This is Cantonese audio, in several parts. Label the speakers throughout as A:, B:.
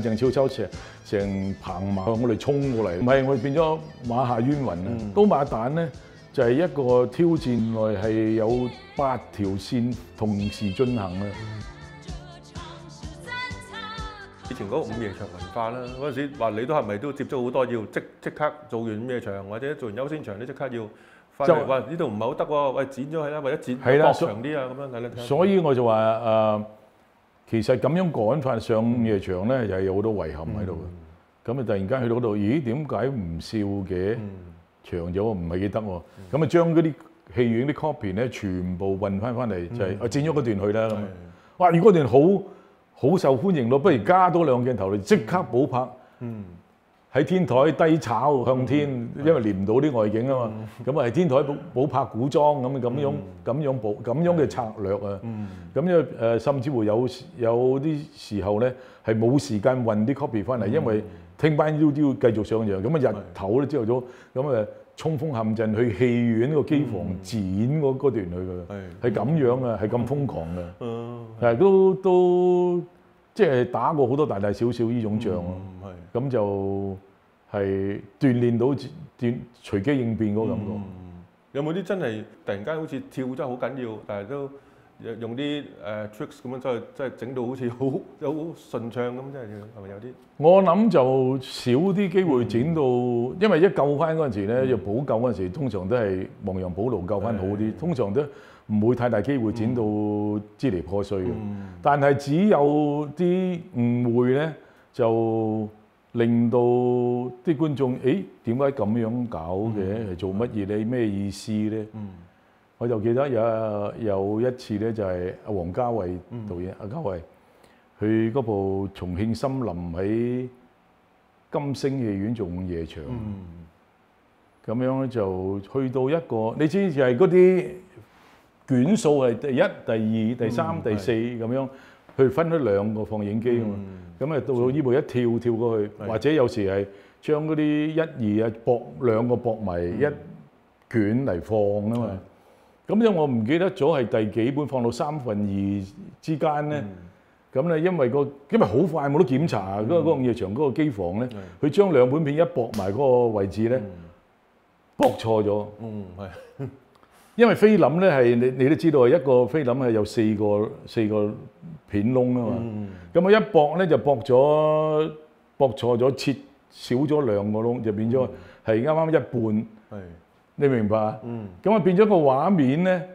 A: 鄭少秋成棚馬向我哋衝過嚟，唔係我哋變咗馬下冤魂啊！刀馬旦咧就係一個挑戰，原來係有8條線同時進行啊！
B: 以前嗰個午夜場文化啦，嗰陣時話你都係咪都接觸好多要即刻做完午夜場，或者做完優先場你即刻要翻嚟？話呢度唔係好得喎，喂剪咗佢啦，或者剪薄長啲啊咁樣睇。
A: 所以我就話其實咁樣趕法上午夜場咧，又係有好多遺憾喺度嘅。咁啊，突然間去到嗰度，咦？點解唔笑嘅？長咗唔係幾得喎。咁啊，將嗰啲戲院啲 copy 咧，全部運翻嚟，就係剪咗嗰段去啦。咁哇！如果嗰段好受歡迎咯，不如加多2鏡頭嚟，即刻補拍。喺天台低炒向天，因為連唔到啲外景啊嘛。咁啊，係天台補拍古裝咁樣嘅策略啊。咁甚至乎有啲時候咧係冇時間運啲 copy 翻嚟，因為聽班都要繼續上場。咁啊日頭咧朝頭早咁啊衝鋒陷陣去戲院個機房剪嗰段去㗎，係咁樣啊，係咁瘋狂嘅。都即係打過好多大小小呢種仗咯。咁就係鍛鍊到隨機應變嗰個感覺。
B: 有冇啲真係突然間好似跳真係好緊要，但係都用啲tricks 咁樣即係整到好似好順暢咁，真係係咪有啲？我
A: 諗就少啲機會剪到，因為一救翻嗰陣時咧，要補救嗰陣時，通常都係亡羊補牢救翻好啲，通常都唔會太大機會剪到支離破碎嘅。但係只有啲誤會咧，就令到啲觀眾，點解咁樣搞嘅？係做乜嘢咧？咩意思咧？我就記得有一次咧，就係阿王家衛導演，阿家衛去嗰部《重慶森林》喺金星戲院做午夜場，咁樣咧就去到一個，你知就係嗰啲卷數係第1、第2、第3、第4咁樣，去分咗2個放映機啊嘛。咁啊到呢部一跳過去，或者有時係將嗰啲1、2啊2個駁埋一卷嚟放啊嘛。咁因為我唔記得咗係第幾本放到2/3之間咧。咁咧因為好快冇得檢查嗰個午夜場嗰個機房咧，佢將2本片一駁埋嗰個位置咧，駁錯咗。因為菲林咧係你都知道，一個菲林係有4個片窿啊嘛。咁我一駁咧就駁錯咗，切少咗2個窿，就變咗係啱啱一半。你明白啊？咁啊變咗個畫面咧，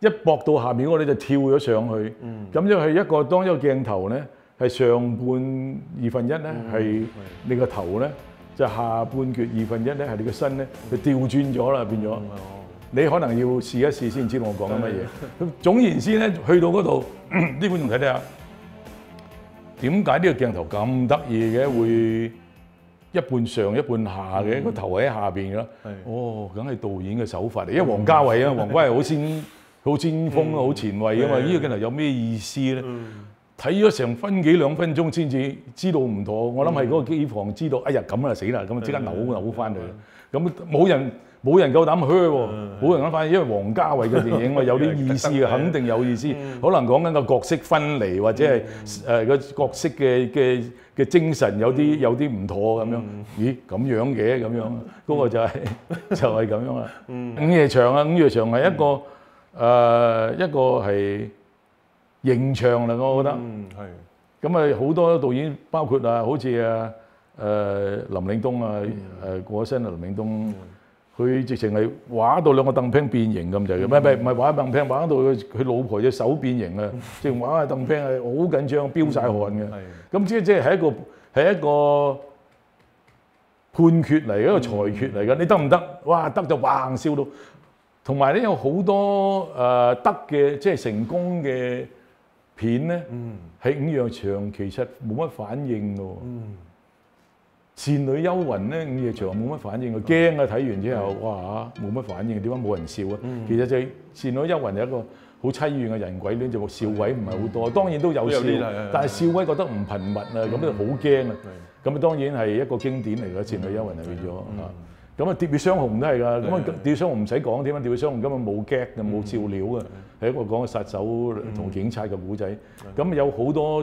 A: 一駁到下面嗰個咧就跳咗上去。咁因為當一個鏡頭咧係上半1/2咧係你個頭咧，就下半橛1/2咧係你個身咧，就調轉咗啦，變咗。你可能要試一試先知道我講緊乜嘢。咁總言之咧，去到嗰度，啲觀眾睇下，點解呢個鏡頭咁得意嘅？會一半上一半下嘅，個頭喺下邊嘅。梗係導演嘅手法嚟。因為王家衛啊，王家衛好先鋒啊，好前衛啊嘛。呢個鏡頭有咩意思咧？睇咗成分幾2分鐘先至知道唔妥。我諗係嗰個機房知道，哎呀咁啊死啦！咁啊即刻扭翻嚟。咁冇人夠膽噓喎，冇人敢反應，因為王家衛嘅電影有啲意思嘅，肯定有意思。可能講緊個角色分離，或者係個角色嘅精神有啲唔妥咁樣。咦咁樣嘅咁樣，嗰個就係咁樣啦。午夜場係一個係刑場嚟，我覺得。咁啊好多導演，包括好似林嶺東啊，過咗身啊林嶺東。佢直情係畫到2個凳拼變形咁滯嘅，唔係畫凳拼，畫到佢老婆隻手變形啊！直情畫下凳拼係好緊張，飆晒汗嘅。咁即係一個判決嚟，一個裁決嚟嘅。你得唔得？哇！得就橫笑到。同埋咧有好多得嘅，即係成功嘅片咧，喺午夜場其實冇乜反應嘅。倩女幽魂咧，午夜場冇乜反應，驚啊！睇完之後，哇冇乜反應，點解冇人笑啊？其實就係倩女幽魂係一個好凄怨嘅人鬼戀，就笑位唔係好多，當然都有笑，但係笑位覺得唔頻密啊，咁就好驚啊！咁啊當然係一個經典嚟嘅，倩女幽魂係變咗嚇。咁啊，喋血雙雄都係㗎。咁啊，喋血雙雄唔使講添啊，喋血雙雄根本冇 gag 嘅，冇笑料嘅，係一個講殺手同警察嘅古仔。咁有好多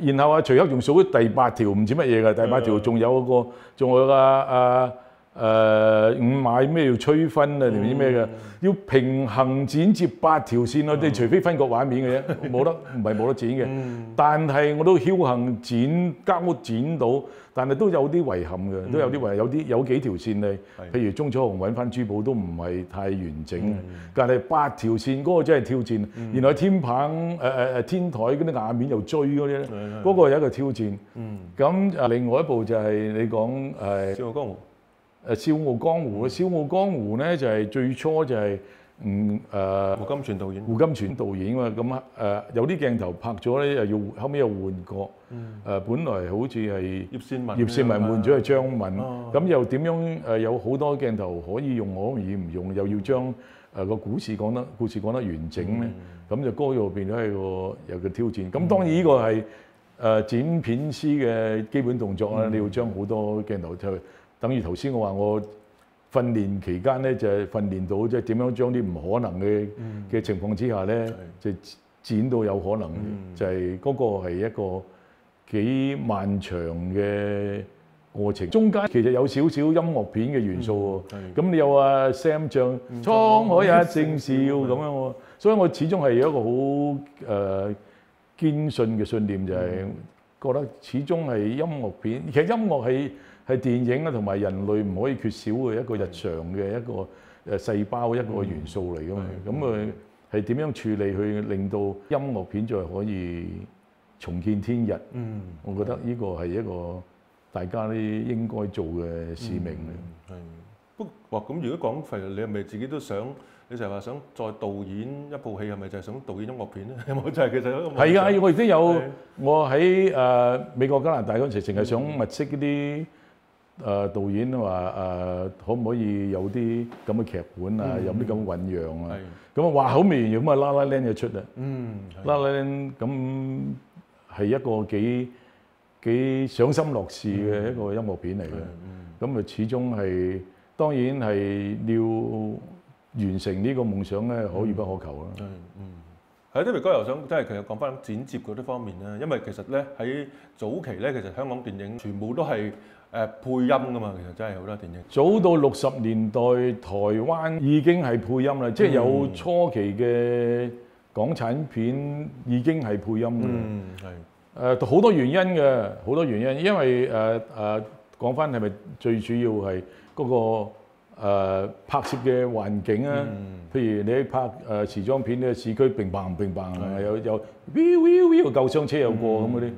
A: 然後徐克仲數咗第8條唔知乜嘢嘅，第8條仲有個五買咩要催婚啊定唔知咩嘅，要平衡剪接8條線啊！你除非分割畫面嘅啫，唔係冇得剪嘅。但係我都僥倖剪到，但係都有啲遺憾嘅，都有啲遺有幾條線咧，譬如鐘楚紅揾翻珠寶都唔係太完整，但係8條線嗰個真係挑戰。然後天棚天台嗰啲瓦面又追嗰啲咧，嗰個係一個挑戰。咁另外一部就係你講
B: 笑傲江湖。
A: 笑傲江湖，笑傲江湖咧就係最初就係
B: 胡金銓導演。
A: 胡金銓導演啊，咁有啲鏡頭拍咗咧，又要後尾又換過。本來好似係葉倩文換咗係張敏，咁又點樣有好多鏡頭可以用，可以唔用，又要將個故事講得完整咧，咁就嗰度變咗係有個挑戰。咁當然呢個係剪片師嘅基本動作啦，你要將好多鏡頭就等於頭先我話我訓練期間咧，就係訓練到即係點樣將啲唔可能嘅情況之下咧，就剪到有可能，就係嗰個係一個幾漫長嘅過程。中間其實有少少音樂片嘅元素喎，咁你有阿 Sam 唱《滄海一聲笑》咁樣喎，所以我始終係有一個好堅信嘅信念，就係覺得始終係音樂片。其實音樂係電影啊，同埋人類唔可以缺少嘅一個日常嘅一個細胞一個元素嚟㗎嘛。咁係點樣處理去令到音樂片再可以重見天日？我覺得呢個係一個大家都應該做嘅使命嚟。
B: 不過咁如果講肥，你係咪自己都想？你成日話想再導演一部戲，係咪就係想導演音樂片咧？有冇就係其實一個
A: 係啊！我亦都有，我喺美國加拿大嗰陣時，淨係想物色嗰啲導演話可唔可以有啲咁嘅劇本啊，有啲咁嘅醖釀啊？咁啊話口未完咁啊，La La Land就出啦。La La Land咁係一個幾賞心樂事嘅一個音樂片嚟嘅。咁啊始終係當然係要完成呢個夢想咧，可遇不可求啦。
B: 係David哥又想即係其實講翻剪接嗰啲方面啦，因為其實咧喺早期咧，其實香港電影全部都係配音噶嘛，其實真係好多電影。早到
A: 60年代，台灣已經係配音啦，即係有初期嘅港產片已經係配音㗎。好多原因嘅，好多原因，因為講翻係咪最主要係嗰個拍攝嘅環境啊？譬如你拍時裝片咧，市區乒乓乒乓，有個救傷車有過咁嗰啲，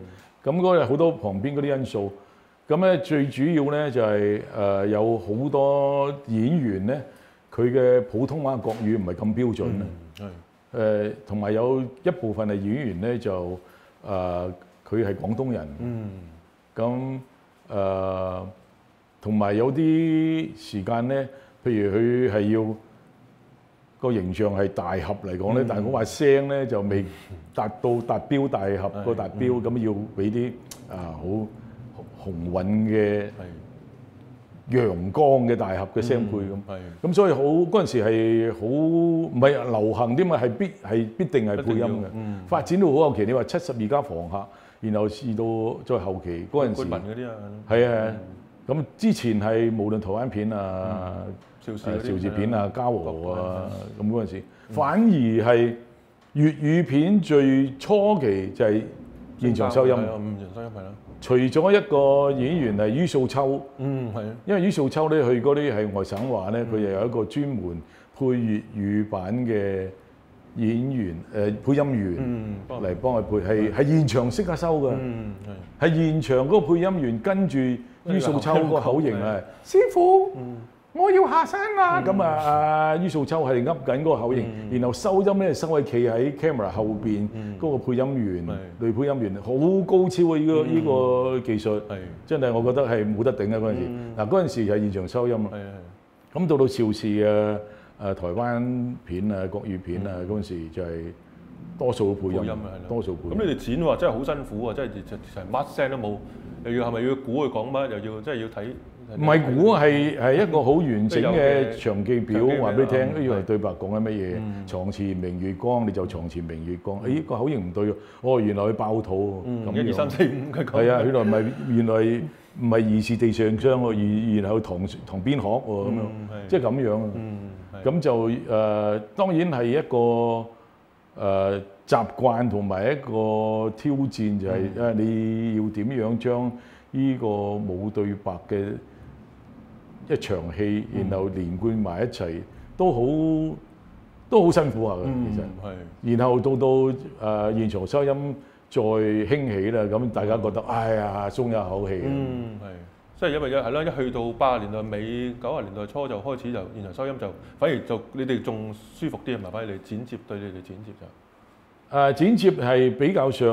A: 咁嗰日好多旁邊嗰啲因素。咁咧最主要咧就係有好多演員咧，佢嘅普通話國語唔係咁標準啊。同埋有一部分係演員咧就佢係廣東人。咁同埋有啲時間咧，譬如佢係要個形象係大俠嚟講咧，但係我話聲咧就未達標大俠個達標，咁要俾啲好雄渾嘅陽光嘅大俠嘅聲配咁。咁所以好嗰陣時係好唔係流行啲嘛，係必定係配音嘅。發展到好後期，你話72家房客，然後試到再後期嗰陣時，嗰啲啊，係啊。咁之前係無論台灣片啊、邵氏片啊、嘉禾啊，咁嗰陣時，反而係粵語片最初期就係現場收音。現場收音係啦。除咗一個演員係于素秋，因為于素秋咧，佢嗰啲係外省話咧，佢又有一個專門配粵語版嘅演員配音員嚟幫佢配，係現場識得收㗎，係現場嗰個配音員跟住于素秋個口型係師傅，我要下山啦！咁啊，於素秋係噏緊嗰個口型，然後收音咧收喺企喺 camera 後邊嗰個配音員、女配音員，好高超啊！呢個技術，真係我覺得係冇得頂啊！嗰陣時，嗱嗰陣時係現場收音啊。咁到邵氏啊、台灣片啊、國語片啊嗰陣時就係多數配音，多數配音。
B: 咁你哋剪話真係好辛苦啊！真係成乜聲都冇。又要係咪要估佢講乜？又要即係要睇
A: 唔係估係一個好完整嘅場記表，話俾你聽，呢個對白講緊乜嘢？床前明月光，你就床前明月光。誒個口型唔對喎，原來佢爆肚喎。
B: 1、2、3、4、5佢講。
A: 係啊，原來唔係疑是地上霜喎，然後堂邊鶴喎咁樣，即係咁樣。咁就當然係一個習慣同埋一個挑戰，就係你要點樣將呢個冇對白嘅一場戲，然後連貫埋一齊，都好辛苦下嘅其實。然後到現場收音再興起啦，咁大家覺得哎呀鬆一口氣。
B: 即係因為係咯，一去到80年代尾、90年代初就開始就現場收音就反而就你哋仲舒服啲係咪？反而你剪接對你哋剪接就
A: 剪接係比較上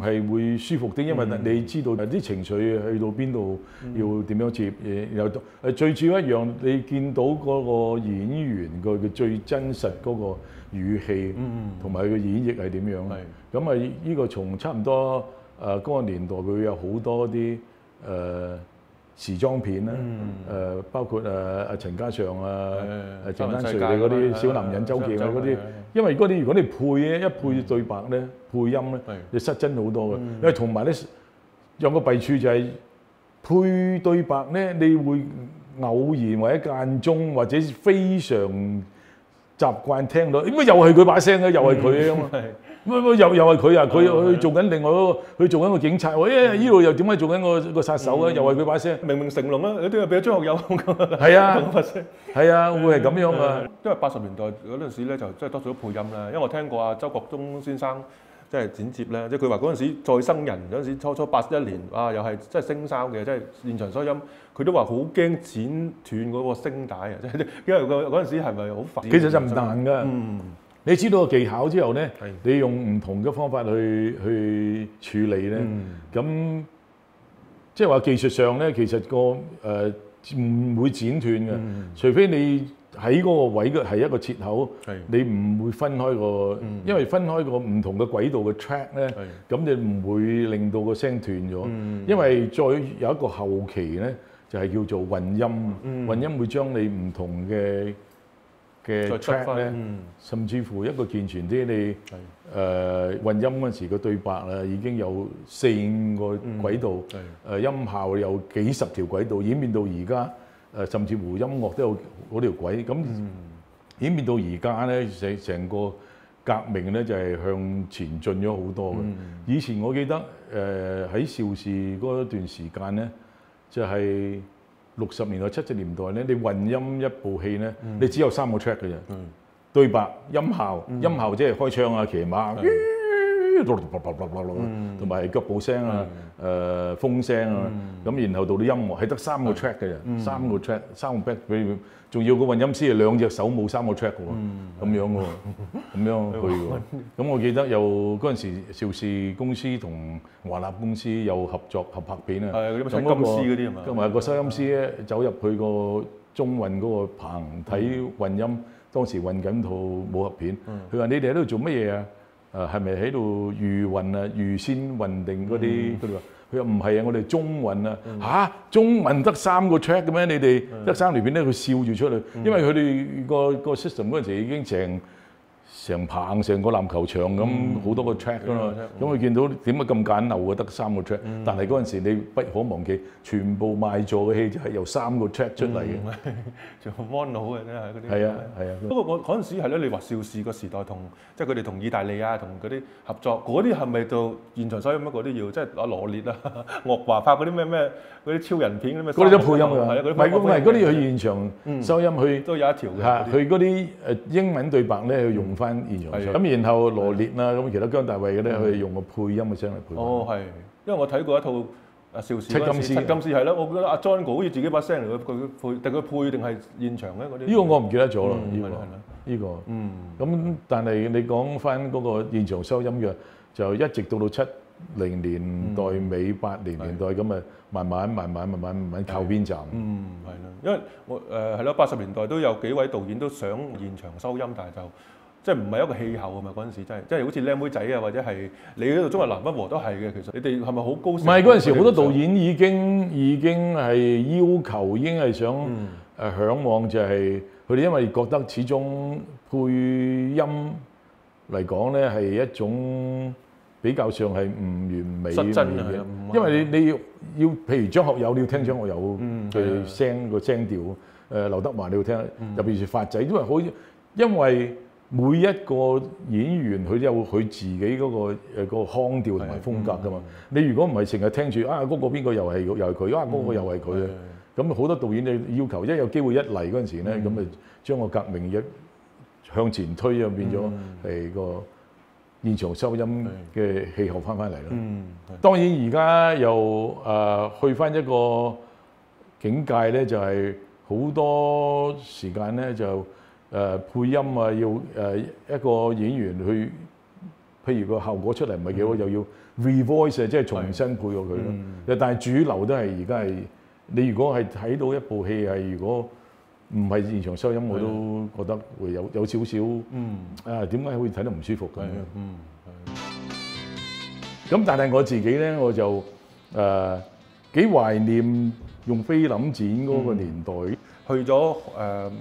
A: 係會舒服啲，因為你知道啲情緒去到邊度要點樣接，然後最主要一樣你見到嗰個演員佢最真實嗰個語氣同埋佢嘅演繹係點樣。咁呢個從差唔多嗰個年代會有好多啲時裝片啦，包括阿陳嘉上啊、鄭丹瑞嗰啲小男人、周記啊嗰啲，因為嗰啲如果你配配對白咧、配音咧，你失真好多嘅。因為同埋咧有個弊處就係配對白咧，你會偶然或者間中或者非常習慣聽到，點解又係佢把聲咧？又係佢啊嘛！又係佢啊！佢做緊另外嗰個，佢做緊個警察喎。呢度又點解做緊個殺手啊？又係佢把聲。明明成龍啦，有啲又俾咗張學友咁。係啊，係啊，會係咁樣啊。
B: 因為80年代嗰陣時咧，就真係多數都配音啦。因為我聽過阿周國忠先生即係剪接咧，即係佢話嗰陣時再生人嗰陣時初81年啊，又係真係聲哨嘅，即係現場收音，佢都話好驚剪斷嗰個聲帶啊！即係因為嗰陣時係咪好煩？
A: 其實就唔難㗎。你知道個技巧之後咧，你用唔同嘅方法去處理咧，咁即係話技術上咧，其實個唔會剪斷嘅，除非你喺嗰個位嘅係一個切口，你唔會分開個，因為分開個唔同嘅軌道嘅 track 咧，咁你唔會令到個聲斷咗，因為再有一個後期咧，就係叫做混音，混音會將你唔同嘅 track 咧，甚至乎一個健全啲，你混音嗰陣時個對白啊，已經有4、5個軌道，音效有幾十條軌道，演變到而家甚至乎音樂都有嗰條軌，咁演變到而家咧，成個革命咧就係向前進咗好多嘅。以前我記得喺邵氏嗰段時間咧，就係60年代、70年代咧，你混音一部戲咧，你只有3個 track 嘅啫。對白、音效即係開槍啊、騎馬，同埋腳步聲啊、風聲啊，咁然後到啲音樂係得3個 track 嘅啫，3個 track、3個 back，俾仲要個混音師係2隻手冇3個 track 嘅喎，咁樣喎，咁樣去喎。咁我記得有嗰陣時邵氏公司同華納公司有合作合拍片啊，
B: 咁嗰個
A: 同埋個收音師咧走入去個中運嗰個棚睇混音，當時混緊套武俠片，佢話：你哋喺度做乜嘢啊？係咪喺度預運啊？預先運定嗰啲？佢話唔係啊，我哋中運啊。嚇，中運得3個 track 嘅咩？你哋得3條片咧，佢笑住出嚟，因為佢哋個 system 嗰陣時已經成棚成個籃球場咁好多個 track 㗎嘛，咁佢見到點解咁簡陋啊？得3個 track，但係嗰陣時你不可忘記，全部賣座嘅戲就係由3個 track 出嚟嘅，
B: 就安老嘅真係嗰啲。
A: 係啊係啊。
B: 不過我嗰陣時係咧，你話邵氏個時代同即係佢哋同意大利啊，同嗰啲合作，嗰啲係咪到現場收音乜嗰啲要？即係阿羅烈啊、岳華拍嗰啲咩嗰啲超人片嗰啲咩？
A: 嗰啲都配音㗎，唔係嗰啲去現場收音去
B: 都有一條嘅。
A: 嚇，佢嗰啲英文對白咧，去用翻現場收。咁然後羅烈啊，咁其他姜大衛嘅咧，佢用個配音嘅聲嚟配。
B: 哦，係，因為我睇過一套邵氏七金絲係咯，我覺得阿 John 哥好似自己把聲嚟，佢配定佢配定係現場咧嗰啲。呢個
A: 我唔記得咗啦，呢個。咁但係你講翻嗰個現場收音嘅，就一直到70年代尾、80年代咁啊，慢慢靠邊站。
B: 係啦，因為我係咯，80年代都有幾位導演都想現場收音，但係就即係唔係一個氣候啊嘛？嗰陣時真係，即係好似靚妹仔啊，或者係你嗰度中日南北和都係嘅。其實你哋係咪好高？唔
A: 係嗰陣時好多導演已經係要求，已經係想嚮往就係佢哋因為覺得始終配音嚟講咧係一種比較上係唔完美嘅嘢，因為你要譬如張學友你要聽張學友嘅聲個聲調，劉德華你要聽，特別是發仔，因為每一個演員佢有佢自己嗰個腔調同埋風格㗎嘛。你如果唔係成日聽住嗰個邊個又係佢，嗰個又係佢，咁好多導演你要求一有機會一嚟嗰陣時咧，咁咪將個革命一向前推啊，變咗係個現場收音嘅氣候翻嚟咯。當然而家又去翻一個境界咧，就係好多時間咧就配音啊，要一個演員去，譬如個效果出嚟唔係幾好，又要 revoice 即係重新配過佢咯。但係主流都係而家係你如果係睇到一部戲係如果唔係現場收音，我都覺得會有少少點解會睇得唔舒服咁樣。咁但係我自己咧，我就幾懷念用菲林剪嗰個年代。
B: 去咗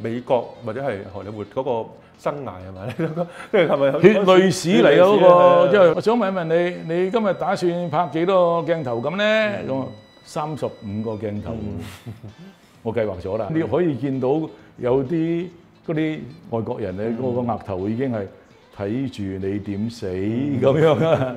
B: 美國或者係荷里活嗰個生涯係咪？即係咪
A: 血淚史嚟啊嗰個？即係我想問一問你，你今日打算拍幾多個鏡頭咁咧？咁35個鏡頭，我計劃咗啦。你可以見到有啲嗰啲外國人咧，個額頭已經係睇住你點死咁樣啊！